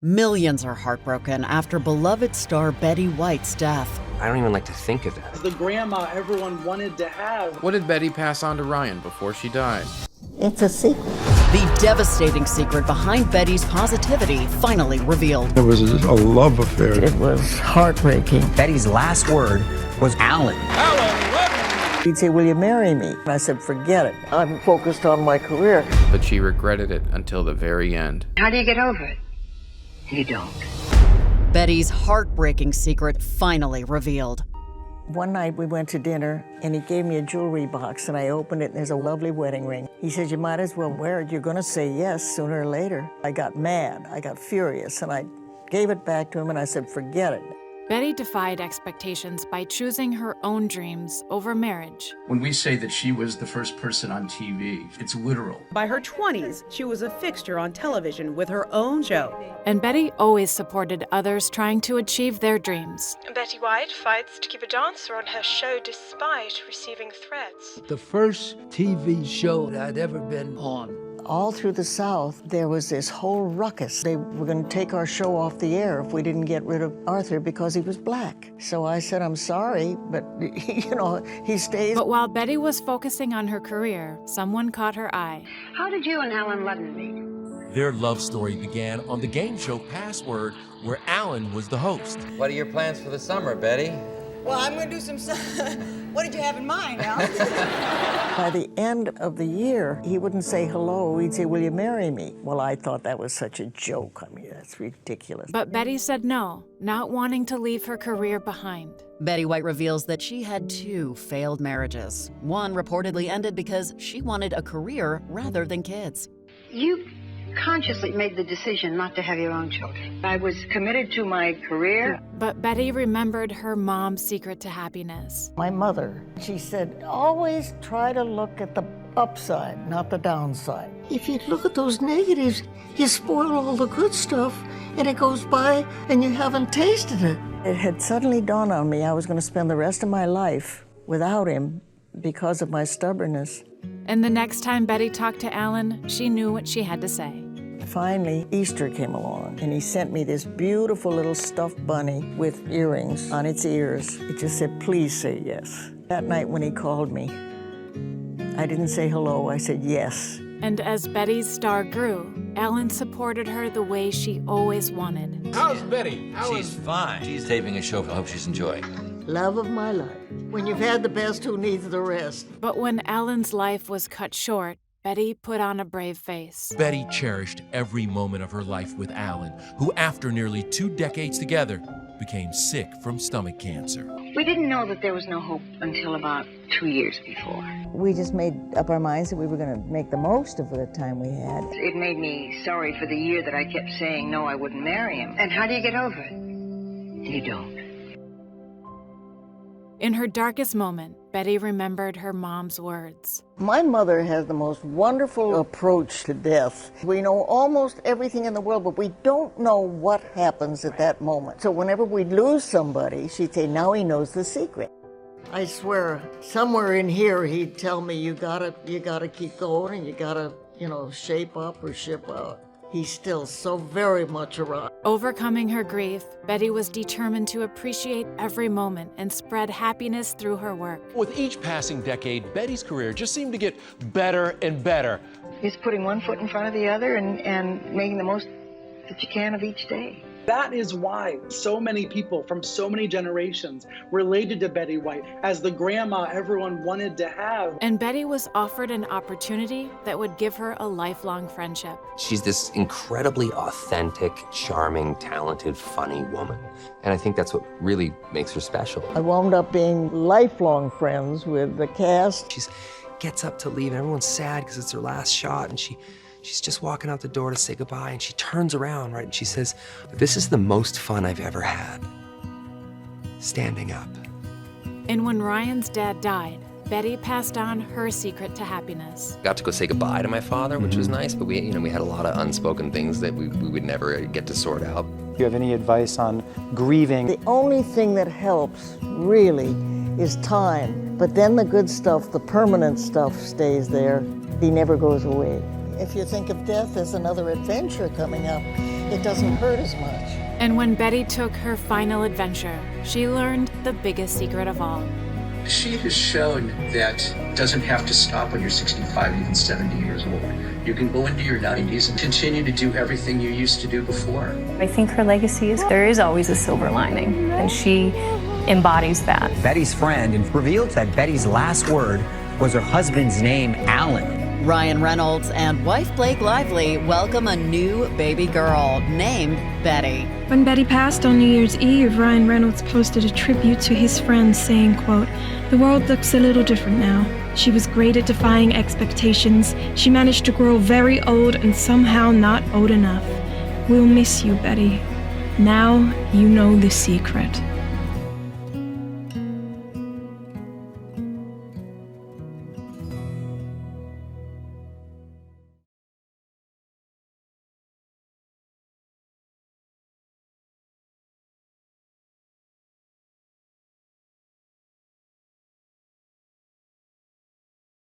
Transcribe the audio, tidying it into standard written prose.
Millions are heartbroken after beloved star Betty White's death. I don't even like to think of that. The grandma everyone wanted to have. What did Betty pass on to Ryan before she died? It's a secret. The devastating secret behind Betty's positivity finally revealed. It was a love affair. It was heartbreaking. Betty's last word was Alan. He'd say, "Will you marry me?" And I said, "Forget it. I'm focused on my career." But she regretted it until the very end. How do you get over it? You don't. Betty's heartbreaking secret finally revealed. One night we went to dinner and he gave me a jewelry box and I opened it and there's a lovely wedding ring. He said, "You might as well wear it. You're going to say yes sooner or later." I got mad. I got furious and I gave it back to him and I said, "Forget it." Betty defied expectations by choosing her own dreams over marriage. When we say that she was the first person on TV, it's literal. By her 20s, she was a fixture on television with her own show. And Betty always supported others trying to achieve their dreams. Betty White fights to keep a dancer on her show despite receiving threats. The first TV show that I'd ever been on. All through the South, there was this whole ruckus. They were going to take our show off the air if we didn't get rid of Arthur because he was black. So I said, "I'm sorry, but, he stays." But while Betty was focusing on her career, someone caught her eye. How did you and Alan Ludden meet? Their love story began on the game show Password, where Alan was the host. What are your plans for the summer, Betty? Well, I'm going to do some... What did you have in mind, Alan? By the end of the year, he wouldn't say hello. He'd say, "Will you marry me?" Well, I thought that was such a joke. I mean, that's ridiculous. But Betty said no, not wanting to leave her career behind. Betty White reveals that she had 2 failed marriages. One reportedly ended because she wanted a career rather than kids. You consciously made the decision not to have your own children. I was committed to my career. But Betty remembered her mom's secret to happiness. My mother, she said, "Always try to look at the upside, not the downside. If you look at those negatives, you spoil all the good stuff, and it goes by and you haven't tasted it." It had suddenly dawned on me I was going to spend the rest of my life without him because of my stubbornness. And the next time Betty talked to Alan, she knew what she had to say. Finally, Easter came along, and he sent me this beautiful little stuffed bunny with earrings on its ears. It just said, "Please say yes." That night when he called me, I didn't say hello, I said yes. And as Betty's star grew, Alan supported her the way she always wanted. How's Betty? She's fine. She's taping a show. I hope she's enjoying. Love of my life. When you've had the best, who needs the rest? But when Alan's life was cut short, Betty put on a brave face. Betty cherished every moment of her life with Alan, who after nearly 2 decades together, became sick from stomach cancer. We didn't know that there was no hope until about 2 years before. We just made up our minds that we were going to make the most of the time we had. It made me sorry for the year that I kept saying no, I wouldn't marry him. And how do you get over it? You don't. In her darkest moment, Betty remembered her mom's words. My mother has the most wonderful approach to death. We know almost everything in the world, but we don't know what happens at that moment. So whenever we'd lose somebody, she'd say, "Now he knows the secret." I swear, somewhere in here, he'd tell me, you gotta keep going and you gotta, shape up or ship out. He's still so very much around. Overcoming her grief, Betty was determined to appreciate every moment and spread happiness through her work. With each passing decade, Betty's career just seemed to get better and better. It's putting one foot in front of the other and making the most that you can of each day. That is why so many people from so many generations related to Betty White as the grandma everyone wanted to have. And Betty was offered an opportunity that would give her a lifelong friendship. She's this incredibly authentic, charming, talented, funny woman. And I think that's what really makes her special. I wound up being lifelong friends with the cast. She gets up to leave and everyone's sad because it's her last shot, and She's just walking out the door to say goodbye, and she turns around, right, and she says, "This is the most fun I've ever had, standing up." And when Ryan's dad died, Betty passed on her secret to happiness. Got to go say goodbye to my father, which was nice, but we had a lot of unspoken things that we would never get to sort out. Do you have any advice on grieving? The only thing that helps, really, is time. But then the good stuff, the permanent stuff, stays there. He never goes away. If you think of death as another adventure coming up, it doesn't hurt as much. And when Betty took her final adventure, she learned the biggest secret of all. She has shown that it doesn't have to stop when you're 65, even 70 years old. You can go into your 90s and continue to do everything you used to do before. I think her legacy is there is always a silver lining, and she embodies that. Betty's friend revealed that Betty's last word was her husband's name, Alan. Ryan Reynolds and wife Blake Lively welcome a new baby girl named Betty. When Betty passed on New Year's Eve, Ryan Reynolds posted a tribute to his friend saying, quote, "The world looks a little different now. She was great at defying expectations. She managed to grow very old and somehow not old enough. We'll miss you, Betty. Now you know the secret."